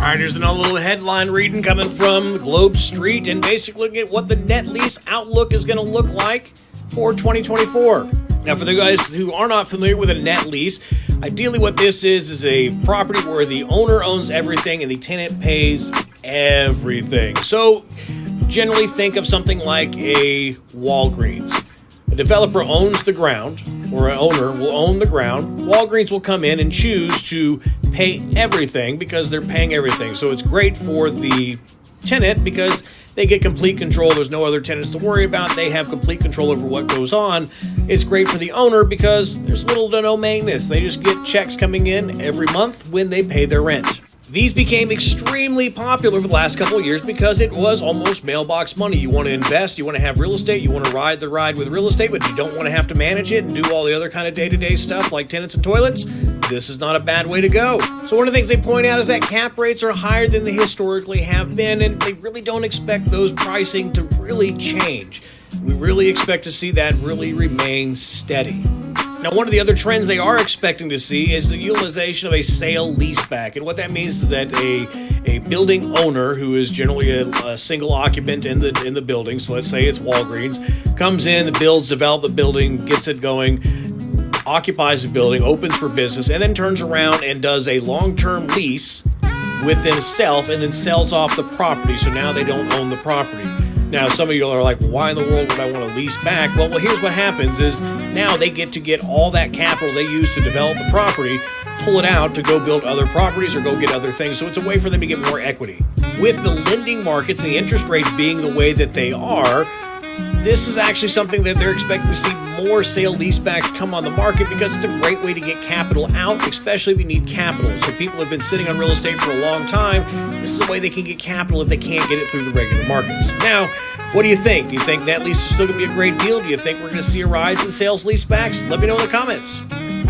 All right, here's another little headline reading coming from Globe Street, and basically looking at what the net lease outlook is going to look like for 2024. Now, for the guys who are not familiar with a net lease, ideally what this is a property where the owner owns everything and the tenant pays everything. So generally think of something like a Walgreens. A developer owns the ground, or an owner will own the ground. Walgreens will come in and choose to pay everything because they're paying everything. So it's great for the tenant because they get complete control. There's no other tenants to worry about. They have complete control over what goes on. It's great for the owner because there's little to no maintenance. They just get checks coming in every month when they pay their rent. These became extremely popular for the last couple of years because it was almost mailbox money. You want to invest, you want to have real estate, you want to ride the ride with real estate, but you don't want to have to manage it and do all the other kind of day-to-day stuff like tenants and toilets. This is not a bad way to go. So one of the things they point out is that cap rates are higher than they historically have been, and they really don't expect those pricing to really change. We really expect to see that really remain steady. Now, one of the other trends they are expecting to see is the utilization of a sale leaseback. And what that means is that a building owner, who is generally a single occupant in the building, so let's say it's Walgreens, comes in, develops the building, gets it going, occupies the building, opens for business, and then turns around and does a long-term lease with themselves and then sells off the property. So now they don't own the property. Now, some of you are like, why in the world would I want to lease back? Well, here's what happens is now they get to get all that capital they use to develop the property, pull it out to go build other properties or go get other things. So it's a way for them to get more equity. With the lending markets and the interest rates being the way that they are, this is actually something that they're expecting to see more sale leasebacks come on the market because it's a great way to get capital out, especially if you need capital. So people have been sitting on real estate for a long time. This is a way they can get capital if they can't get it through the regular markets. Now, what do you think? Do you think net lease is still going to be a great deal? Do you think we're going to see a rise in sales leasebacks? Let me know in the comments.